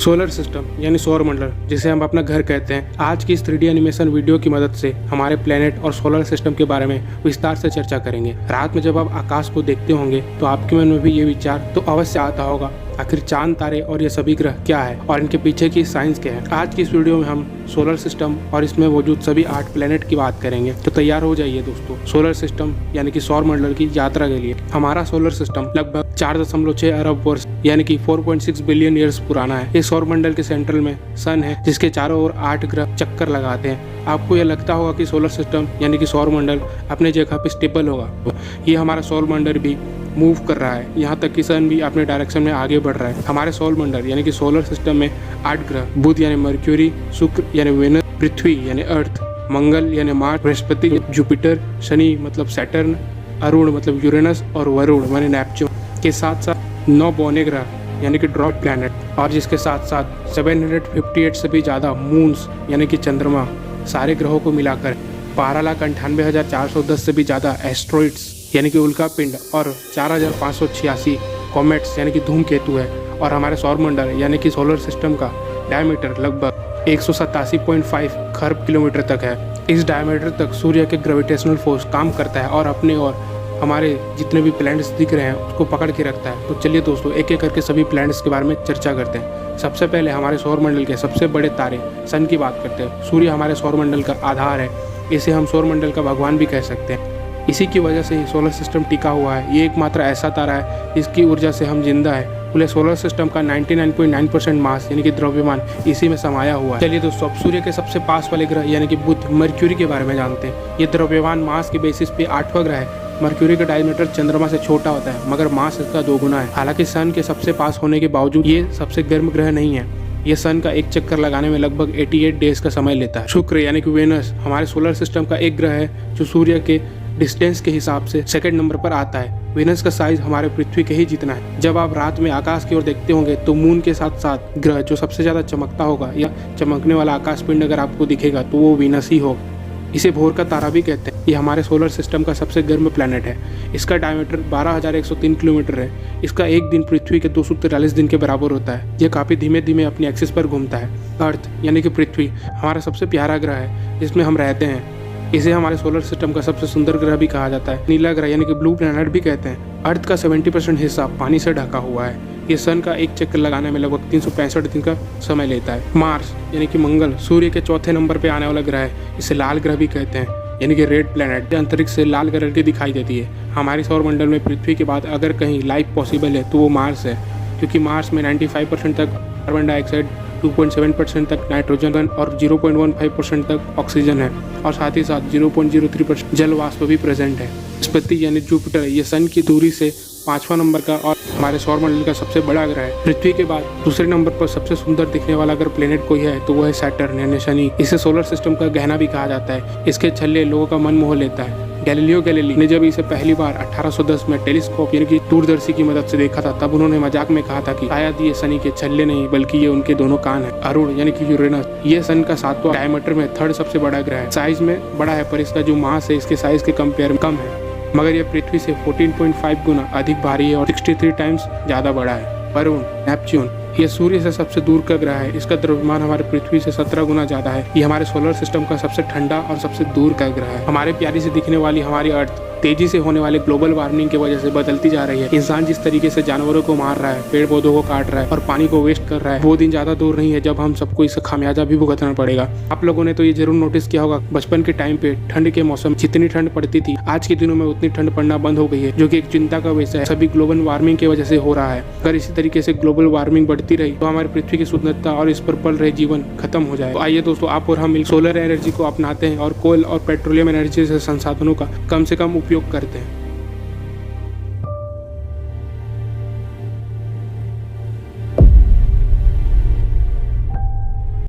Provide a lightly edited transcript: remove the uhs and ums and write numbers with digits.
Solar system यानी सौर मंडल, जिसे हम अपना घर कहते हैं, आज की इस 3D एनिमेशन वीडियो की मदद से हमारे प्लेनेट और सोलर सिस्टम के बारे में विस्तार से चर्चा करेंगे। रात में जब आप आकाश को देखते होंगे तो आपके मन में भी ये विचार तो अवश्य आता होगा, आखिर चांद, तारे और ये सभी ग्रह क्या है और इनके पीछे की साइंस क्या है। आज की इस वीडियो में हम सोलर सिस्टम और इसमें मौजूद सभी 8 प्लेनेट की बात करेंगे। तो तैयार हो जाइए दोस्तों, सोलर सिस्टम यानी कि सौर मंडल की यात्रा के लिए। हमारा सोलर सिस्टम लगभग 4.6 अरब वर्ष यानी कि 4.6 बिलियन ईयर्स पुराना है। इस सौर मंडल के सेंट्रल में सन है, जिसके चारों ओर 8 ग्रह चक्कर लगाते हैं। आपको यह लगता होगा कि सोलर सिस्टम यानी कि सौर मंडल अपने जगह पे स्टेबल होगा। ये हमारा सौर मंडल भी मूव कर रहा है, यहाँ तक कि सन भी अपने डायरेक्शन में आगे बढ़ रहा है। हमारे सौर मंडल यानी कि सोलर सिस्टम में 8 ग्रह, बुध यानी मर्क्यूरी, शुक्र यानी वेनस, पृथ्वी यानी अर्थ, मंगल यानी मार्स, बृहस्पति, जुपिटर, शनि मतलब सैटर्न, अरुण मतलब यूरेनस और वरुण यानी नेपच्यून के साथ साथ 9 बौने ग्रह यानी कि ड्रॉप प्लैनेट, और जिसके साथ साथ 758 से भी ज़्यादा मून्स यानी कि चंद्रमा। सारे ग्रहों को मिलाकर 12,98,410 से भी ज़्यादा एस्ट्रॉइड्स यानी कि उल्का पिंड और 4,586 कॉमेट्स यानी कि धूमकेतु है। और हमारे सौर मंडल यानी कि सोलर सिस्टम का डायमीटर लगभग 187.5 खरब किलोमीटर तक है। इस डायमीटर तक सूर्य के ग्रेविटेशनल फोर्स काम करता है और अपने और हमारे जितने भी प्लैनेट्स दिख रहे हैं उसको पकड़ के रखता है। तो चलिए दोस्तों, एक एक करके सभी प्लैनेट्स के बारे में चर्चा करते हैं। सबसे पहले हमारे सौर मंडल के सबसे बड़े तारे सन की बात करते हैं। सूर्य हमारे सौर मंडल का आधार है, इसे हम सौर मंडल का भगवान भी कह सकते हैं। इसी की वजह से ही सोलर सिस्टम टिका हुआ है। ये एकमात्र ऐसा तारा है जिसकी ऊर्जा से हम जिंदा है। पूरे सोलर सिस्टम का 99.9% मास यानी कि द्रव्यमान इसी में समाया हुआ है। चलिए दोस्तों, अब सूर्य के सबसे पास वाले ग्रह यानी कि बुध मर्क्यूरी के बारे में जानते हैं। ये द्रव्यमान मास के बेसिस पे 8वां ग्रह है। मर्क्यूरी का डायमीटर चंद्रमा से छोटा होता है, मगर मास इसका 2 गुना है। हालांकि सन के सबसे पास होने के बावजूद ये सबसे गर्म ग्रह नहीं है। ये सन का एक चक्कर लगाने में लगभग 88 डेज का समय लेता है। शुक्र यानी कि वेनस हमारे सोलर सिस्टम का एक ग्रह है जो सूर्य के डिस्टेंस के हिसाब से सेकंड नंबर पर आता है। वेनस का साइज हमारे पृथ्वी के ही जितना है। जब आप रात में आकाश की ओर देखते होंगे तो मून के साथ साथ ग्रह जो सबसे ज्यादा चमकता होगा या चमकने वाला आकाश पिंड अगर आपको दिखेगा तो वो वीनस ही होगा। इसे भोर का तारा भी कहते हैं। ये हमारे सोलर सिस्टम का सबसे गर्म प्लैनेट है। इसका डायमीटर 12,103 किलोमीटर है। इसका एक दिन पृथ्वी के 243 दिन के बराबर होता है। यह काफी धीमे धीमे अपनी एक्सिस पर घूमता है। अर्थ यानी कि पृथ्वी हमारा सबसे प्यारा ग्रह है जिसमें हम रहते हैं। इसे हमारे सोलर सिस्टम का सबसे सुंदर ग्रह भी कहा जाता है। नीला ग्रह यानी कि ब्लू प्लैनेट भी कहते हैं। अर्थ का 70% हिस्सा पानी से ढका हुआ है। ये सन का एक चक्कर लगाने में लगभग 365 दिन का समय लेता है। मार्स यानी कि मंगल सूर्य के चौथे नंबर पे आने वाला ग्रह है। इसे लाल ग्रह भी कहते हैं यानी कि रेड प्लैनेट। अंतरिक्ष से लाल कलर की दिखाई देती है। हमारे सौर मंडल में पृथ्वी के बाद अगर कहीं लाइफ पॉसिबल है तो वो मार्स है, क्योंकि मार्स में 95% तक कार्बन डाइऑक्साइड, 2.7% तक नाइट्रोजन और 0.15% तक ऑक्सीजन है, और साथ ही साथ 0.03% जल वाष्प भी प्रेजेंट है। बृहस्पति यानी जुपिटर ये सन की दूरी से 5वां नंबर का और हमारे सौर मंडल का सबसे बड़ा ग्रह है। पृथ्वी के बाद दूसरे नंबर पर सबसे सुंदर दिखने वाला अगर प्लेनेट कोई है तो वो है सैटर्न यानी शनि। इसे सोलर सिस्टम का गहना भी कहा जाता है। इसके छल्ले लोगों का मन मोह लेता है। गैलीलियो गैलीली ने जब इसे पहली बार 1810 में टेलीस्कोप यानी कि दूरदर्शी की मदद से देखा था, तब उन्होंने मजाक में कहा था कि शायद ये शनि के छल्ले नहीं बल्कि ये उनके दोनों कान है। अरुण यानी कि यूरेनस ये सन का 7वां, डायमीटर में 3rd सबसे बड़ा ग्रह है। साइज में बड़ा है पर इसका जो मास है इसके साइज के कंपेयर में कम है, मगर यह पृथ्वी से 14.5 गुना अधिक भारी है और 63 टाइम्स ज्यादा बड़ा है। वरुण नेपच्यून ये सूर्य से सबसे दूर का ग्रह है। इसका द्रव्यमान हमारे पृथ्वी से 17 गुना ज्यादा है। ये हमारे सोलर सिस्टम का सबसे ठंडा और सबसे दूर का ग्रह है। हमारे प्यारी से दिखने वाली हमारी अर्थ तेजी से होने वाले ग्लोबल वार्मिंग की वजह से बदलती जा रही है। इंसान जिस तरीके से जानवरों को मार रहा है, पेड़ पौधों को काट रहा है और पानी को वेस्ट कर रहा है, वो दिन ज्यादा दूर नहीं है जब हम सबको इसका खामियाजा भी भुगतना पड़ेगा। आप लोगों ने तो ये जरूर नोटिस किया होगा, बचपन के टाइम पे ठंड के मौसम जितनी ठंड पड़ती थी, आज के दिनों में उतनी ठंड पड़ना बंद हो गई है, जो कि एक चिंता का विषय है। सभी ग्लोबल वार्मिंग की वजह से हो रहा है। अगर इसी तरीके से ग्लोबल वार्मिंग बढ़ती रही तो हमारे पृथ्वी की सुंदरता और इस पर पल रहे जीवन खत्म हो जाए। तो आइए दोस्तों, आप और हम सोलर एनर्जी को अपनाते हैं और कोयल और पेट्रोलियम एनर्जी से संसाधनों का कम से कम उपयोग करते हैं।